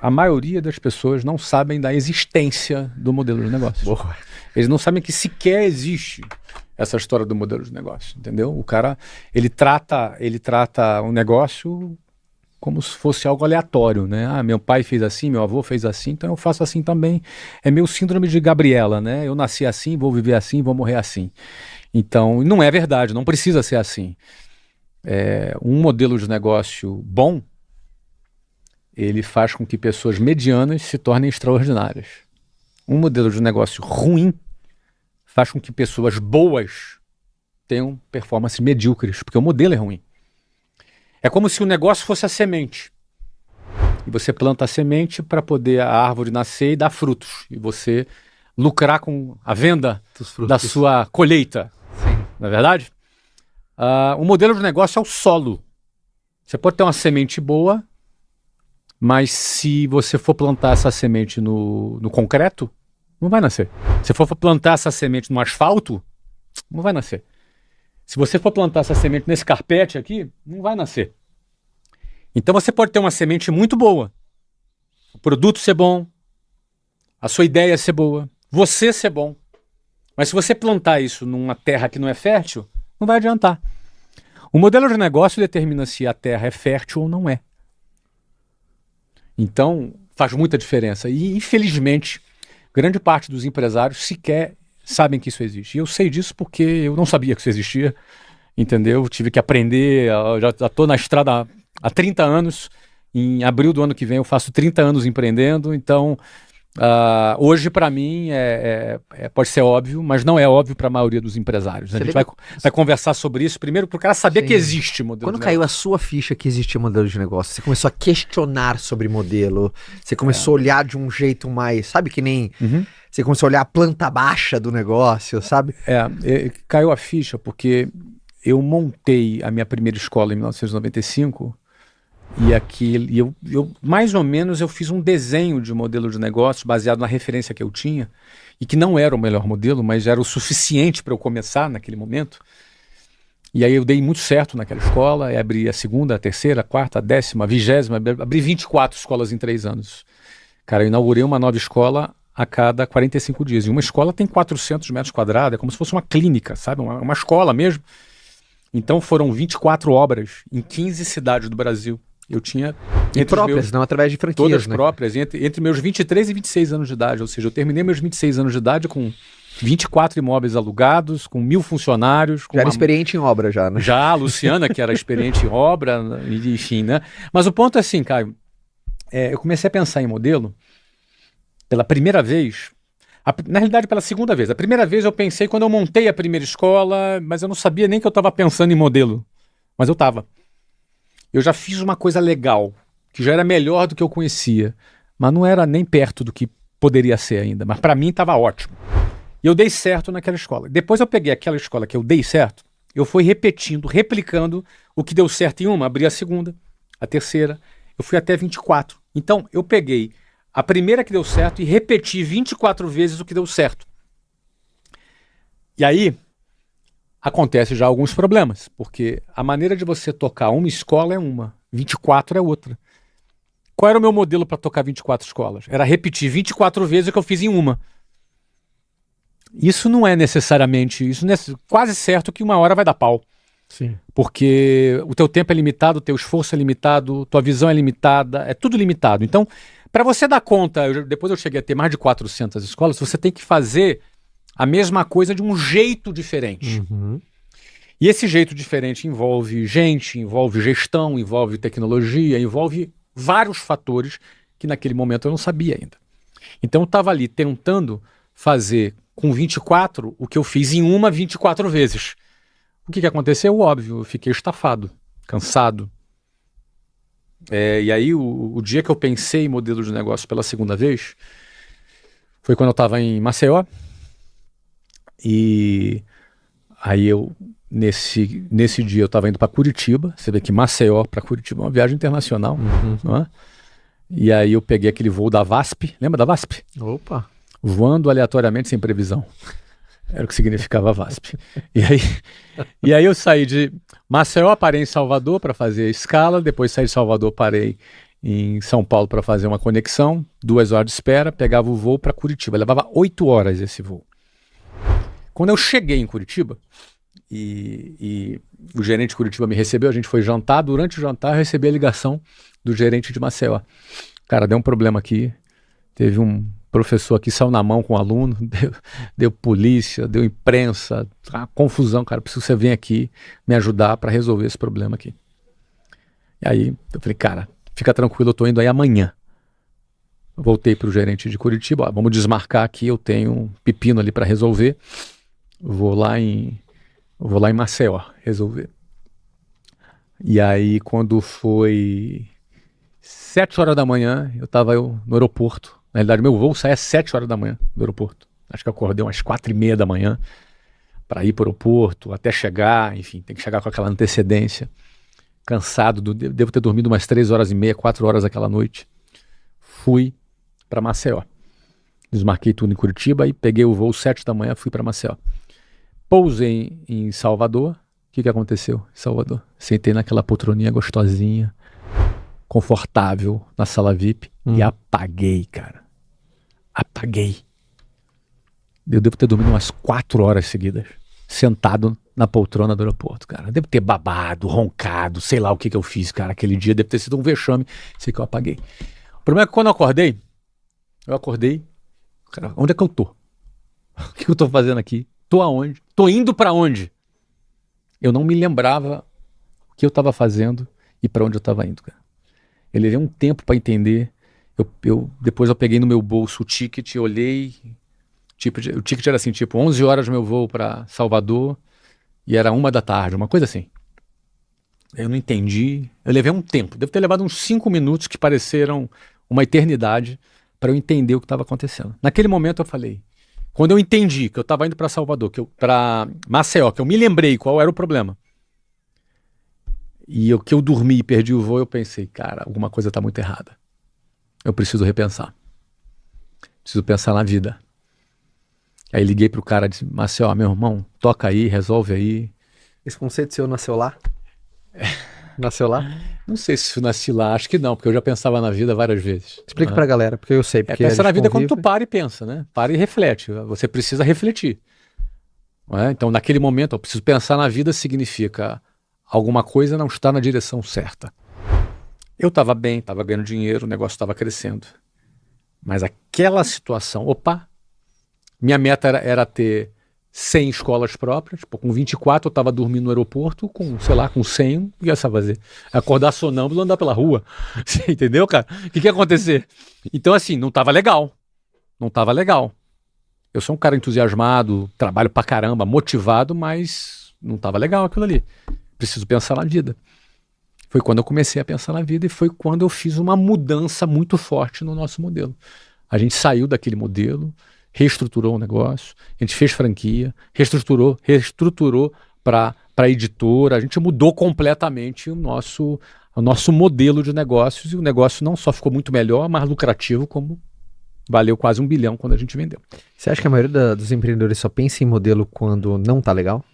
a maioria das pessoas não sabem da existência do modelo de negócio. Boa. Eles não sabem que sequer existe essa história do modelo de negócio, entendeu? O cara, ele trata um negócio como se fosse algo aleatório, né? Ah, meu pai fez assim, meu avô fez assim, então eu faço assim também. É meu síndrome de Gabriela, né? Eu nasci assim, vou viver assim, vou morrer assim. Então, não é verdade, não precisa ser assim. Um modelo de negócio bom, ele faz com que pessoas medianas se tornem extraordinárias. Um modelo de negócio ruim faz com que pessoas boas tenham performances medíocres, porque o modelo é ruim. É como se o negócio fosse a semente. E você planta a semente para poder a árvore nascer e dar frutos. E você lucrar com a venda da sua colheita. Sim. Não é verdade? O modelo de negócio é o solo. Você pode ter uma semente boa, mas se você for plantar essa semente no concreto, não vai nascer. Se for plantar essa semente no asfalto, não vai nascer. Se você for plantar essa semente nesse carpete aqui, não vai nascer. Então você pode ter uma semente muito boa, o produto ser bom, a sua ideia ser boa, você ser bom. Mas se você plantar isso numa terra que não é fértil, não vai adiantar. O modelo de negócio determina se a terra é fértil ou não é. Então, faz muita diferença. E, infelizmente, grande parte dos empresários sequer sabem que isso existe. E eu sei disso porque eu não sabia que isso existia, entendeu? Tive que aprender, já estou na estrada há 30 anos. Em abril do ano que vem eu faço 30 anos empreendendo, então hoje para mim pode ser óbvio, mas não é óbvio para a maioria dos empresários. A gente vai conversar sobre isso primeiro para o cara saber que existe modelo Quando de caiu negócio. a sua ficha que existia modelo de negócio, você começou a questionar sobre modelo, você começou a olhar de um jeito mais, sabe, que nem... Você começou a olhar a planta baixa do negócio, sabe? Caiu a ficha porque eu montei a minha primeira escola em 1995 e eu mais ou menos eu fiz um desenho de modelo de negócio baseado na referência que eu tinha e que não era o melhor modelo, mas era o suficiente para eu começar naquele momento. E aí eu dei muito certo naquela escola, abri a segunda, a terceira, a quarta, a 10ª, a 20ª, abri 24 escolas em 3 anos. Cara, eu inaugurei uma nova escola a cada 45 dias. E uma escola tem 400 metros quadrados, é como se fosse uma clínica, sabe? Uma escola mesmo. Então foram 24 obras em 15 cidades do Brasil. Eu tinha... próprias, não através de franquias, todas né? próprias, entre meus 23 e 26 anos de idade. Ou seja, eu terminei meus 26 anos de idade com 24 imóveis alugados, com 1.000 funcionários. Já era experiente em obra já, né? Já, a Luciana, que era experiente em obra, enfim, né? Mas o ponto é assim, Caio, eu comecei a pensar em modelo pela primeira vez, na realidade pela segunda vez. A primeira vez eu pensei quando eu montei a primeira escola, mas eu não sabia nem que eu estava pensando em modelo. Mas eu estava. Eu já fiz uma coisa legal, que já era melhor do que eu conhecia, mas não era nem perto do que poderia ser ainda. Mas para mim estava ótimo. E eu dei certo naquela escola. Depois eu peguei aquela escola que eu dei certo, eu fui repetindo, replicando o que deu certo em uma, abri a segunda, a terceira, eu fui até 24. Então eu peguei a primeira que deu certo e repeti 24 vezes o que deu certo. E aí acontece já alguns problemas, porque a maneira de você tocar uma escola é uma, 24 é outra. Qual era o meu modelo para tocar 24 escolas? Era repetir 24 vezes o que eu fiz em uma. Isso não é necessariamente, isso não é quase certo que uma hora vai dar pau. Sim. Porque o teu tempo é limitado, o teu esforço é limitado, tua visão é limitada, é tudo limitado. Então, para você dar conta, depois eu cheguei a ter mais de 400 escolas, você tem que fazer a mesma coisa de um jeito diferente. E esse jeito diferente envolve gente, envolve gestão, envolve tecnologia, envolve vários fatores que naquele momento eu não sabia ainda. Então eu estava ali tentando fazer com 24 o que eu fiz em uma 24 vezes. O que aconteceu? Óbvio, eu fiquei estafado, cansado. E aí o dia que eu pensei em modelo de negócio pela segunda vez foi quando eu estava em Maceió. E aí nesse dia eu estava indo para Curitiba. Você vê que Maceió para Curitiba é uma viagem internacional, não é? E aí eu peguei aquele voo da VASP, lembra da VASP? Opa! Voando aleatoriamente sem previsão. Era o que significava VASP. E aí eu saí de Maceió, parei em Salvador para fazer a escala, depois saí de Salvador, parei em São Paulo para fazer uma conexão, 2 horas de espera, pegava o voo para Curitiba. Levava 8 horas esse voo. Quando eu cheguei em Curitiba, e o gerente de Curitiba me recebeu, a gente foi jantar. Durante o jantar, eu recebi a ligação do gerente de Maceió. Cara, deu um problema aqui. Teve um professor aqui, saiu na mão com um aluno, deu polícia, deu imprensa, uma confusão, cara. Preciso que você venha aqui me ajudar para resolver esse problema aqui. E aí eu falei, cara, fica tranquilo, eu tô indo aí amanhã. Voltei pro gerente de Curitiba, ó, vamos desmarcar aqui, eu tenho um pepino ali para resolver. Vou lá em Maceió resolver. E aí, quando foi 7 horas da manhã, eu estava no aeroporto. Na realidade, meu voo sai às 7 horas da manhã do aeroporto. Acho que eu acordei umas 4h30 da manhã para ir para o aeroporto, até chegar, enfim, tem que chegar com aquela antecedência. Cansado, devo ter dormido umas 3h30, 4 horas aquela noite. Fui para Maceió. Desmarquei tudo em Curitiba e peguei o voo 7 da manhã, fui para Maceió. Pousei em Salvador. O que aconteceu em Salvador? Sentei naquela poltroninha gostosinha, confortável, na sala VIP e apaguei, cara. Apaguei. Eu devo ter dormido umas 4 horas seguidas, sentado na poltrona do aeroporto, cara. Devo ter babado, roncado, sei lá o que eu fiz, cara. Aquele dia deve ter sido um vexame, sei que eu apaguei. O problema é que quando eu acordei, cara, onde é que eu tô? O que eu tô fazendo aqui? Tô aonde? Tô indo pra onde? Eu não me lembrava o que eu tava fazendo e pra onde eu tava indo, cara. Eu levei um tempo pra entender. Depois eu peguei no meu bolso o ticket, olhei. O ticket era assim, tipo, 11 horas do meu voo pra Salvador e era 1 da tarde, uma coisa assim. Eu não entendi. Eu levei um tempo. Devo ter levado uns 5 minutos que pareceram uma eternidade para eu entender o que estava acontecendo. Naquele momento eu falei, quando eu entendi que eu estava indo para Salvador, para Maceió, que eu me lembrei qual era o problema, e que eu dormi e perdi o voo, eu pensei, cara, alguma coisa está muito errada. Eu preciso repensar. Preciso pensar na vida. Aí liguei pro cara e disse, Maceió, meu irmão, toca aí, resolve aí. Esse conceito seu nasceu lá? Nasceu lá? Não sei se nasci lá, acho que não, porque eu já pensava na vida várias vezes. Explica pra galera, porque eu sei. Porque pensa na vida quando tu para e pensa, né? Para e reflete. Você precisa refletir. Não é? Então, naquele momento, eu preciso pensar na vida significa alguma coisa não está na direção certa. Eu estava bem, estava ganhando dinheiro, o negócio estava crescendo. Mas aquela situação, minha meta era ter 100 escolas próprias. Tipo, com 24 eu estava dormindo no aeroporto, com 100, o que ia fazer? Acordar sonâmbulo e andar pela rua. Você entendeu, cara? O que ia acontecer? Então, assim, não estava legal. Não estava legal. Eu sou um cara entusiasmado, trabalho pra caramba, motivado, mas não estava legal aquilo ali. Preciso pensar na vida. Foi quando eu comecei a pensar na vida e foi quando eu fiz uma mudança muito forte no nosso modelo. A gente saiu daquele modelo, reestruturou o negócio, a gente fez franquia, reestruturou para editora, a gente mudou completamente o nosso modelo de negócios e o negócio não só ficou muito melhor, mais lucrativo, como valeu quase 1 bilhão quando a gente vendeu. Você acha que a maioria dos empreendedores só pensa em modelo quando não tá legal?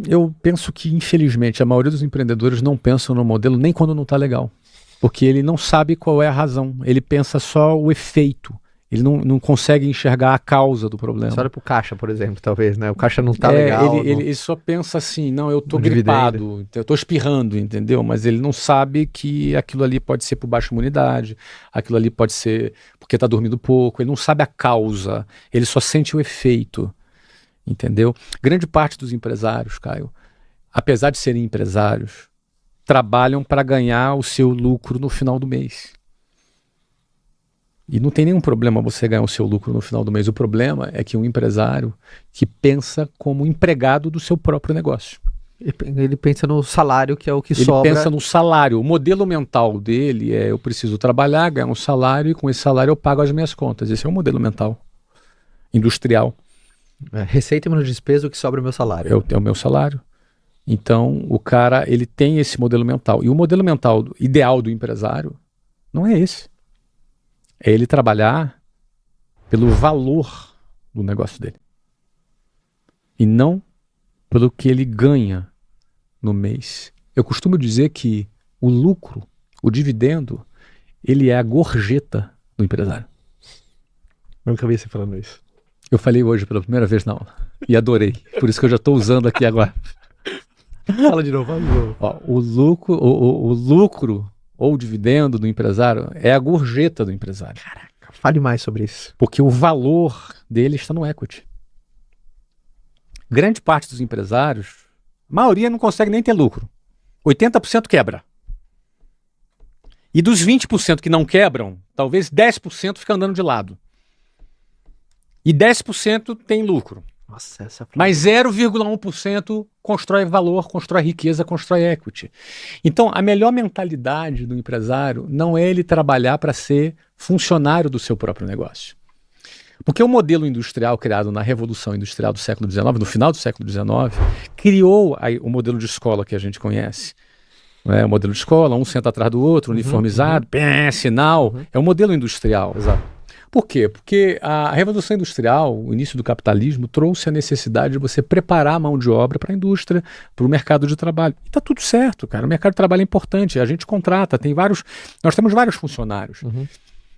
Eu penso que, infelizmente, a maioria dos empreendedores não pensam no modelo nem quando não está legal, porque ele não sabe qual é a razão, ele pensa só o efeito. Ele não consegue enxergar a causa do problema. Você olha pro caixa, por exemplo, talvez, né? O caixa não tá legal. Ele só pensa assim, não, eu tô gripado, eu tô espirrando, entendeu? Mas ele não sabe que aquilo ali pode ser por baixa imunidade, aquilo ali pode ser porque tá dormindo pouco, ele não sabe a causa, ele só sente o efeito, entendeu? Grande parte dos empresários, Caio, apesar de serem empresários, trabalham para ganhar o seu lucro no final do mês. E não tem nenhum problema você ganhar o seu lucro no final do mês. O problema é que um empresário que pensa como empregado do seu próprio negócio. Ele pensa no salário, que é o que sobra. Ele pensa no salário. O modelo mental dele é: eu preciso trabalhar, ganhar um salário e com esse salário eu pago as minhas contas. Esse é o modelo mental industrial. Receita menos despesa, o que sobra é o meu salário. É o meu salário. Então o cara, ele tem esse modelo mental. E o modelo mental ideal do empresário não é esse. É ele trabalhar pelo valor do negócio dele. E não pelo que ele ganha no mês. Eu costumo dizer que o lucro O dividendo, ele é a gorjeta do empresário. Nunca vi você falando isso. Eu falei hoje pela primeira vez na aula e adorei. Por isso que eu já estou usando aqui agora. Fala de novo, fala de novo. Ó, o lucro ou o dividendo do empresário é a gorjeta do empresário. Caraca, fale mais sobre isso. Porque o valor dele está no equity. Grande parte dos empresários, a maioria não consegue nem ter lucro. 80% quebra. E dos 20% que não quebram, talvez 10% fica andando de lado. E 10% tem lucro. Nossa, essa... Mas 0,1% constrói valor, constrói riqueza, constrói equity. Então, a melhor mentalidade do empresário não é ele trabalhar para ser funcionário do seu próprio negócio. Porque o modelo industrial criado na Revolução Industrial do século XIX, no final do século XIX, criou o modelo de escola que a gente conhece. O modelo de escola, um senta atrás do outro, uniformizado, sinal. É o modelo industrial. Exato. Por quê? Porque a Revolução Industrial, o início do capitalismo, trouxe a necessidade de você preparar a mão de obra para a indústria, para o mercado de trabalho. E está tudo certo, cara. O mercado de trabalho é importante, a gente contrata, nós temos vários funcionários.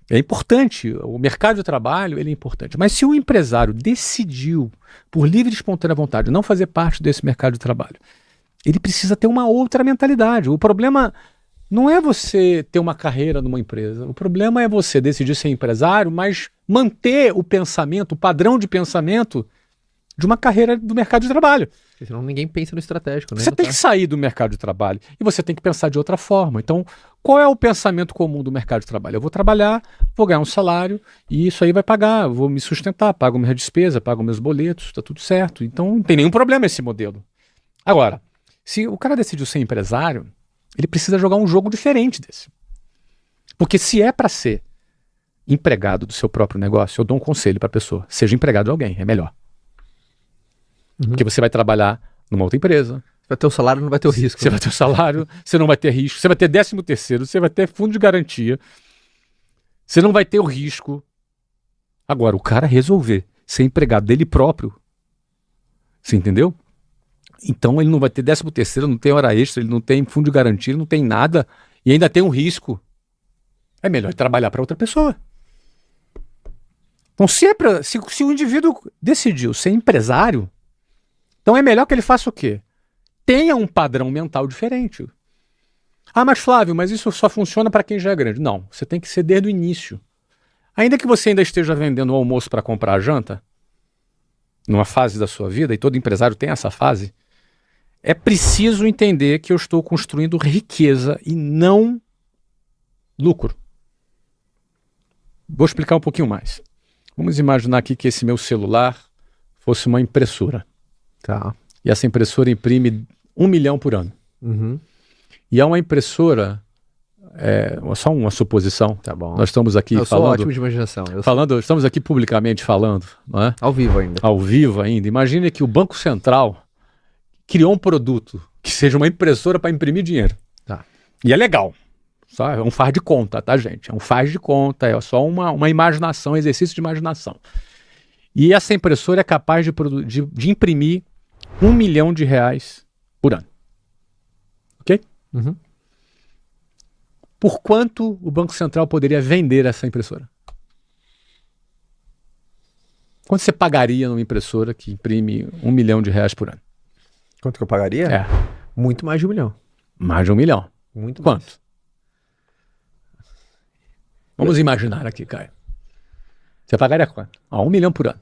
É importante, o mercado de trabalho ele é importante. Mas se o empresário decidiu, por livre e espontânea vontade, não fazer parte desse mercado de trabalho, ele precisa ter uma outra mentalidade. O problema não é você ter uma carreira numa empresa. O problema é você decidir ser empresário, mas manter o pensamento, o padrão de pensamento de uma carreira do mercado de trabalho. Porque senão ninguém pensa no estratégico, né? Você tem que sair do mercado de trabalho e você tem que pensar de outra forma. Então, qual é o pensamento comum do mercado de trabalho? Eu vou trabalhar, vou ganhar um salário e isso aí vai pagar, eu vou me sustentar, pago minha despesa, pago meus boletos, está tudo certo. Então, não tem nenhum problema esse modelo. Agora, se o cara decidiu ser empresário, ele precisa jogar um jogo diferente desse. Porque se é para ser empregado do seu próprio negócio, eu dou um conselho para a pessoa, seja empregado de alguém, é melhor. Porque você vai trabalhar numa outra empresa. Você vai ter o salário, não vai ter o risco. Você vai ter o salário, você não vai ter risco, você vai ter 13º, você vai ter fundo de garantia, você não vai ter o risco. Agora, o cara resolver ser empregado dele próprio, você entendeu? Então ele não vai ter 13º, não tem hora extra, ele não tem fundo de garantia, ele não tem nada e ainda tem um risco. É melhor trabalhar para outra pessoa. Então se o indivíduo decidiu ser empresário, então é melhor que ele faça o quê? Tenha um padrão mental diferente. Ah, mas Flávio, mas isso só funciona para quem já é grande. Não, você tem que ser desde o início. Ainda que você ainda esteja vendendo o almoço para comprar a janta, numa fase da sua vida, e todo empresário tem essa fase, é preciso entender que eu estou construindo riqueza e não lucro. Vou explicar um pouquinho mais. Vamos imaginar aqui que esse meu celular fosse uma impressora. Tá. E essa impressora imprime 1 milhão por ano. E é uma impressora, só uma suposição. Tá bom. Nós estamos aqui eu falando... sou ótimo de imaginação. Estamos aqui publicamente falando, não é? Ao vivo ainda. Ao vivo ainda. Imagine que o Banco Central criou um produto que seja uma impressora para imprimir dinheiro. Tá. E é legal. Só é um faz de conta, tá, gente? É um faz de conta, é só uma imaginação, um exercício de imaginação. E essa impressora é capaz de imprimir R$1 milhão por ano. Ok? Por quanto o Banco Central poderia vender essa impressora? Quanto você pagaria numa impressora que imprime R$1 milhão por ano? Quanto que eu pagaria? É. Muito mais de 1 milhão. Mais de 1 milhão. Muito Quanto? mais. Vamos imaginar aqui, Caio. Você pagaria quanto? 1 milhão por ano.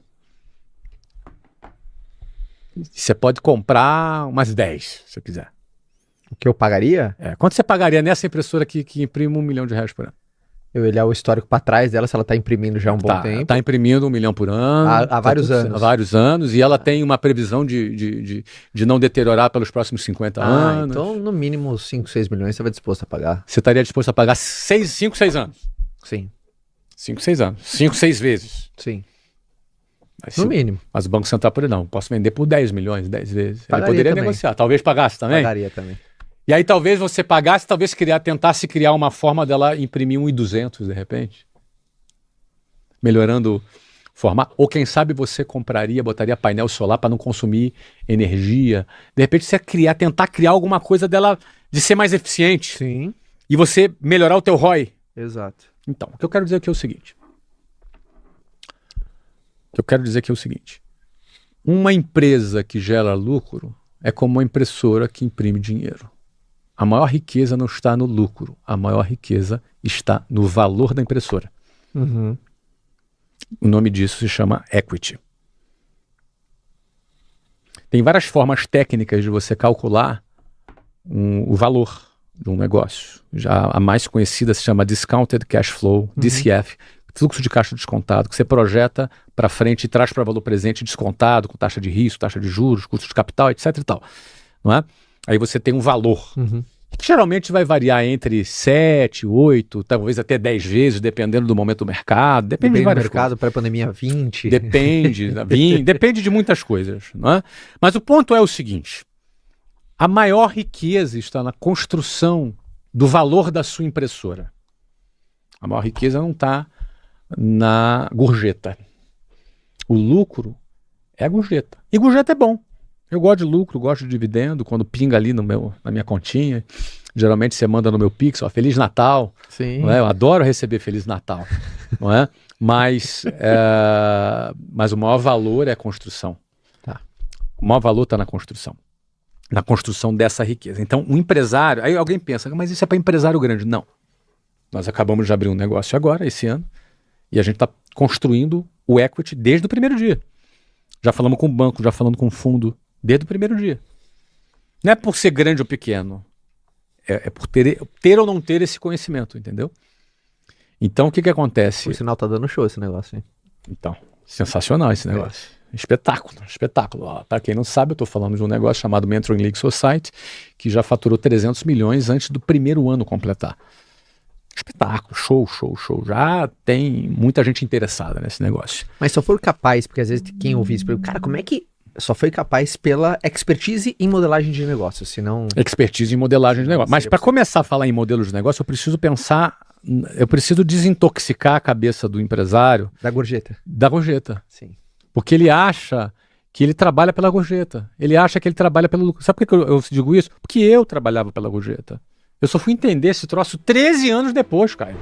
Você pode comprar umas 10, se você quiser. O que eu pagaria? Quanto você pagaria nessa impressora que imprime R$1 milhão por ano? Eu olhar o histórico para trás dela, se ela está imprimindo já há um bom tempo. Está imprimindo R$1 milhão por ano. Há vários anos. Há vários anos. E ela tem uma previsão de não deteriorar pelos próximos 50 anos. Então, no mínimo 5, 6 milhões você vai disposto a pagar. Você estaria disposto a pagar 5, 6 anos? Sim. 5, 6 anos. 5, 6 vezes. Sim. Mas, no mínimo. Mas o Banco Central poderia, não. Posso vender por 10 milhões, 10 vezes. Pagaria Ele poderia também. negociar. Talvez pagasse também. Pagaria também. E aí talvez você pagasse, talvez tentasse criar uma forma dela imprimir 1.200 de repente. Melhorando o formato. Ou quem sabe você botaria painel solar para não consumir energia. De repente você tentar criar alguma coisa dela de ser mais eficiente. Sim. e você melhorar o teu ROI. Exato. Então, o que eu quero dizer aqui é o seguinte. Uma empresa que gera lucro é como uma impressora que imprime dinheiro. A maior riqueza não está no lucro, a maior riqueza está no valor da impressora. Uhum. O nome disso se chama equity. Tem várias formas técnicas de você calcular o valor de um negócio. Já a mais conhecida se chama Discounted Cash Flow, DCF, fluxo de caixa descontado, que você projeta para frente e traz para valor presente descontado, com taxa de risco, taxa de juros, custo de capital, etc. e tal. Não é? Aí você tem um valor, que geralmente vai variar entre 7, 8, talvez até 10 vezes, dependendo do momento do mercado. Depende de do várias mercado, pré-pandemia 20. Depende de muitas coisas. Não é? Mas o ponto é o seguinte: a maior riqueza está na construção do valor da sua impressora. A maior riqueza não está na gorjeta. O lucro é a gorjeta. E gorjeta é bom. Eu gosto de lucro, gosto de dividendo, quando pinga ali na minha continha. Geralmente você manda no meu Pix, ó, Feliz Natal. Sim. Não é? Eu adoro receber Feliz Natal. Não é? Mas o maior valor é a construção. Tá. O maior valor está na construção. Na construção dessa riqueza. Então, um empresário... Aí alguém pensa, mas isso é para empresário grande. Não. Nós acabamos de abrir um negócio agora, esse ano, e a gente está construindo o equity desde o primeiro dia. Já falamos com o banco, já falando com o fundo, desde o primeiro dia. Não é por ser grande ou pequeno. É por ter ou não ter esse conhecimento, entendeu? Então, o que acontece? Por sinal, tá dando show esse negócio, hein? Então, sensacional esse negócio. Espetáculo. Para quem não sabe, eu estou falando de um negócio chamado Mentoring League Society, que já faturou 300 milhões antes do primeiro ano completar. Espetáculo, show. Já tem muita gente interessada nesse negócio. Mas só for capaz, porque às vezes quem ouvir isso, cara, como é que só foi capaz pela expertise em modelagem de negócios, senão... Expertise em modelagem de negócio. Mas para começar a falar em modelos de negócio, eu preciso desintoxicar a cabeça do empresário... Da gorjeta. Da gorjeta. Sim. Porque ele acha que ele trabalha pela gorjeta. Ele acha que ele trabalha pelo lucro. Sabe por que eu digo isso? Porque eu trabalhava pela gorjeta. Eu só fui entender esse troço 13 anos depois, Caio.